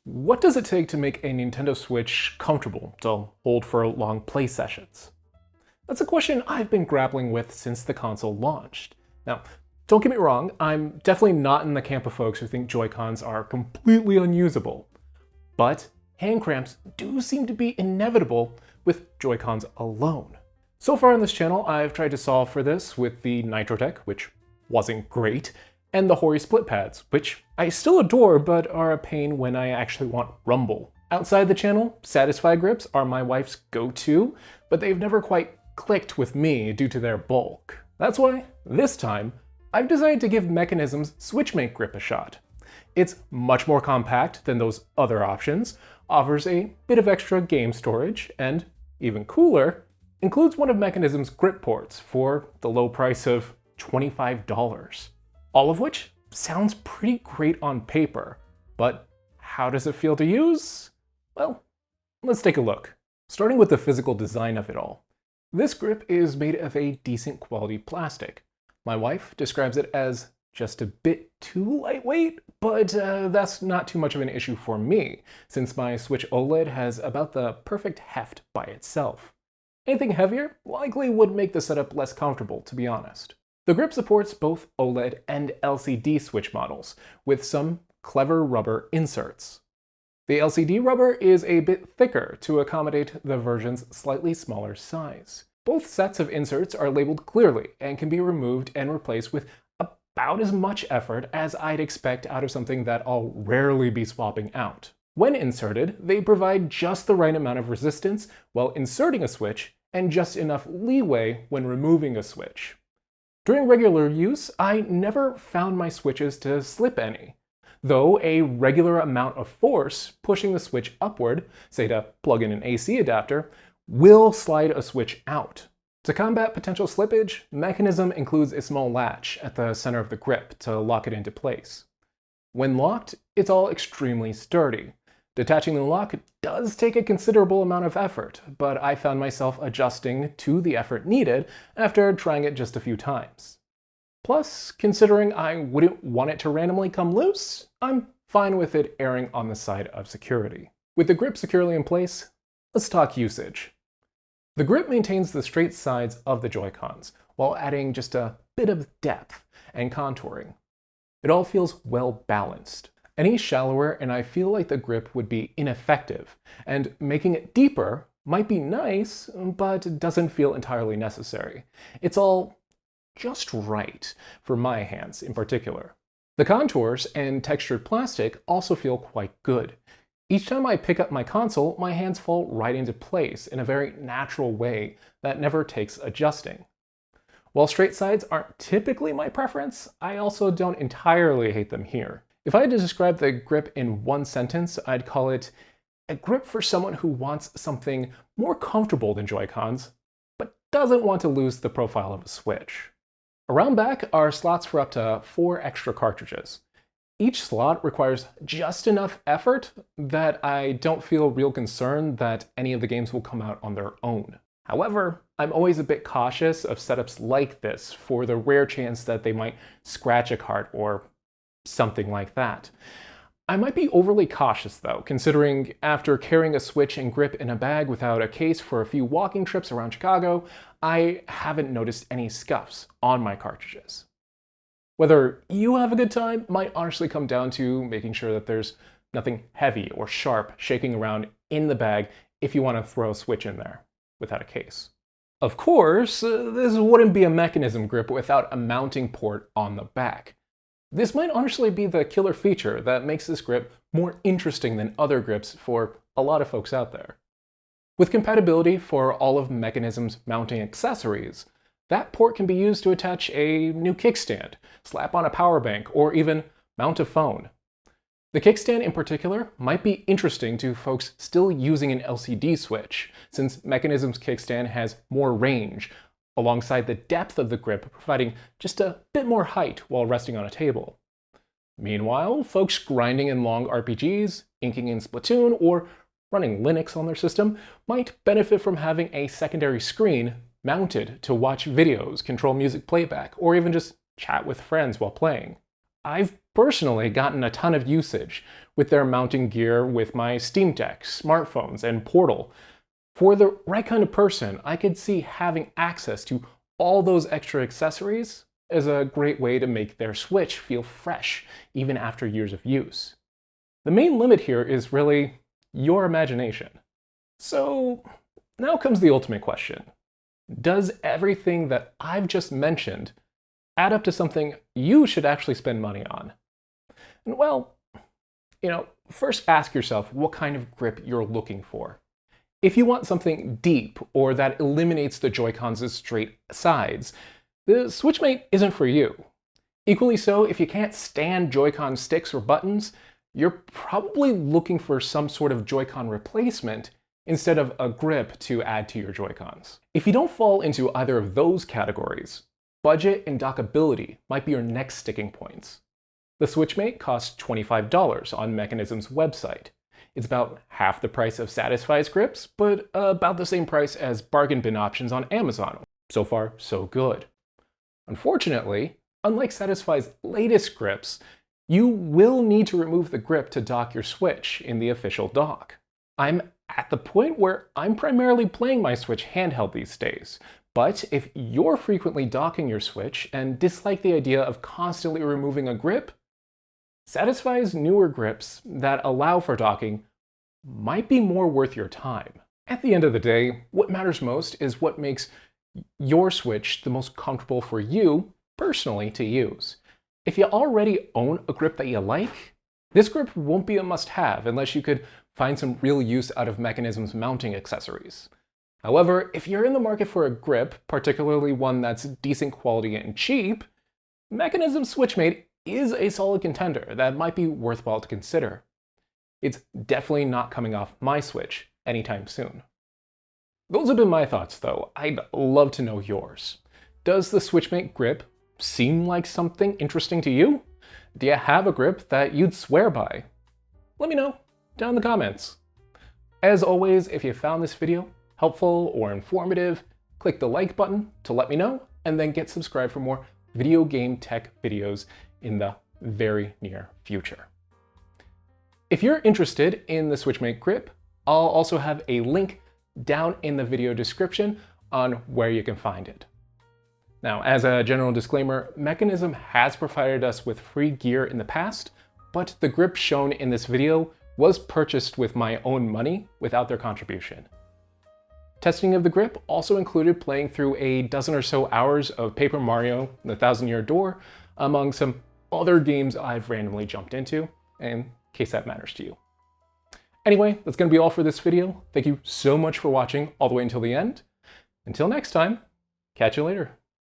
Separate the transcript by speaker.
Speaker 1: What does it take to make a Nintendo Switch comfortable to hold for long play sessions? That's a question I've been grappling with since the console launched. Now, don't get me wrong, I'm definitely not in the camp of folks who think Joy-Cons are completely unusable, but hand cramps do seem to be inevitable with Joy-Cons alone. So far on this channel, I've tried to solve for this with the Nitrotech, which wasn't great, and the Hori split pads, which I still adore but are a pain when I actually want rumble. Outside the channel, Satisfy grips are my wife's go-to, but they've never quite clicked with me due to their bulk. That's why, this time, I've decided to give Mechanism's Switchmate grip a shot. It's much more compact than those other options, offers a bit of extra game storage, and, even cooler, includes one of Mechanism's grip ports for the low price of $25. All of which sounds pretty great on paper, but how does it feel to use? Well, let's take a look. Starting with the physical design of it all. This grip is made of a decent quality plastic. My wife describes it as just a bit too lightweight, but that's not too much of an issue for me, since my Switch OLED has about the perfect heft by itself. Anything heavier likely would make the setup less comfortable, to be honest. The grip supports both OLED and LCD Switch models, with some clever rubber inserts. The LCD rubber is a bit thicker to accommodate the version's slightly smaller size. Both sets of inserts are labeled clearly and can be removed and replaced with about as much effort as I'd expect out of something that I'll rarely be swapping out. When inserted, they provide just the right amount of resistance while inserting a switch and just enough leeway when removing a switch. During regular use, I never found my switches to slip any, though a regular amount of force pushing the switch upward, say to plug in an AC adapter, will slide a switch out. To combat potential slippage, Mechanism includes a small latch at the center of the grip to lock it into place. When locked, it's all extremely sturdy. Detaching the lock does take a considerable amount of effort, but I found myself adjusting to the effort needed after trying it just a few times. Plus, considering I wouldn't want it to randomly come loose, I'm fine with it erring on the side of security. With the grip securely in place, let's talk usage. The grip maintains the straight sides of the Joy-Cons, while adding just a bit of depth and contouring. It all feels well balanced. Any shallower and I feel like the grip would be ineffective, and making it deeper might be nice, but doesn't feel entirely necessary. It's all just right, for my hands in particular. The contours and textured plastic also feel quite good. Each time I pick up my console, my hands fall right into place in a very natural way that never takes adjusting. While straight sides aren't typically my preference, I also don't entirely hate them here. If I had to describe the grip in one sentence, I'd call it a grip for someone who wants something more comfortable than Joy-Cons, but doesn't want to lose the profile of a Switch. Around back are slots for up to 4 extra cartridges. Each slot requires just enough effort that I don't feel real concern that any of the games will come out on their own. However, I'm always a bit cautious of setups like this for the rare chance that they might scratch a cart or something like that. I might be overly cautious though, considering after carrying a Switch and grip in a bag without a case for a few walking trips around Chicago, I haven't noticed any scuffs on my cartridges. Whether you have a good time might honestly come down to making sure that there's nothing heavy or sharp shaking around in the bag if you want to throw a Switch in there without a case. Of course, this wouldn't be a Mechanism grip without a mounting port on the back. This might honestly be the killer feature that makes this grip more interesting than other grips for a lot of folks out there. With compatibility for all of Mechanism's mounting accessories, that port can be used to attach a new kickstand, slap on a power bank, or even mount a phone. The kickstand in particular might be interesting to folks still using an LCD Switch, since Mechanism's kickstand has more range, alongside the depth of the grip providing just a bit more height while resting on a table. Meanwhile, folks grinding in long RPGs, inking in Splatoon, or running Linux on their system might benefit from having a secondary screen mounted to watch videos, control music playback, or even just chat with friends while playing. I've personally gotten a ton of usage with their mounting gear with my Steam Deck, smartphones, and Portal. For the right kind of person, I could see having access to all those extra accessories as a great way to make their Switch feel fresh, even after years of use. The main limit here is really your imagination. So now comes the ultimate question. Does everything that I've just mentioned add up to something you should actually spend money on? And well, first ask yourself what kind of grip you're looking for. If you want something deep or that eliminates the Joy-Cons' straight sides, the Switchmate isn't for you. Equally so, if you can't stand Joy-Con sticks or buttons, you're probably looking for some sort of Joy-Con replacement instead of a grip to add to your Joy-Cons. If you don't fall into either of those categories, budget and dockability might be your next sticking points. The Switchmate costs $25 on Mechanism's website. It's about half the price of Satisfy's grips, but about the same price as bargain bin options on Amazon. So far, so good. Unfortunately, unlike Satisfy's latest grips, you will need to remove the grip to dock your Switch in the official dock. I'm at the point where I'm primarily playing my Switch handheld these days, but if you're frequently docking your Switch and dislike the idea of constantly removing a grip, Satisfy's newer grips that allow for docking might be more worth your time. At the end of the day, what matters most is what makes your Switch the most comfortable for you, personally, to use. If you already own a grip that you like, this grip won't be a must-have unless you could find some real use out of Mechanism's mounting accessories. However, if you're in the market for a grip, particularly one that's decent quality and cheap, Mechanism's Switchmate is a solid contender that might be worthwhile to consider. It's definitely not coming off my Switch anytime soon. Those have been my thoughts though. I'd love to know yours. Does the Switchmate grip seem like something interesting to you? Do you have a grip that you'd swear by? Let me know down in the comments. As always, if you found this video helpful or informative, click the like button to let me know, and then get subscribed for more video game tech videos in the very near future. If you're interested in the Switchmate grip, I'll also have a link down in the video description on where you can find it. Now, as a general disclaimer, Mechanism has provided us with free gear in the past, but the grip shown in this video was purchased with my own money without their contribution. Testing of the grip also included playing through a dozen or so hours of Paper Mario: The Thousand Year Door, among some other games I've randomly jumped into, in case that matters to you. Anyway, that's going to be all for this video. Thank you so much for watching all the way until the end. Until next time, catch you later.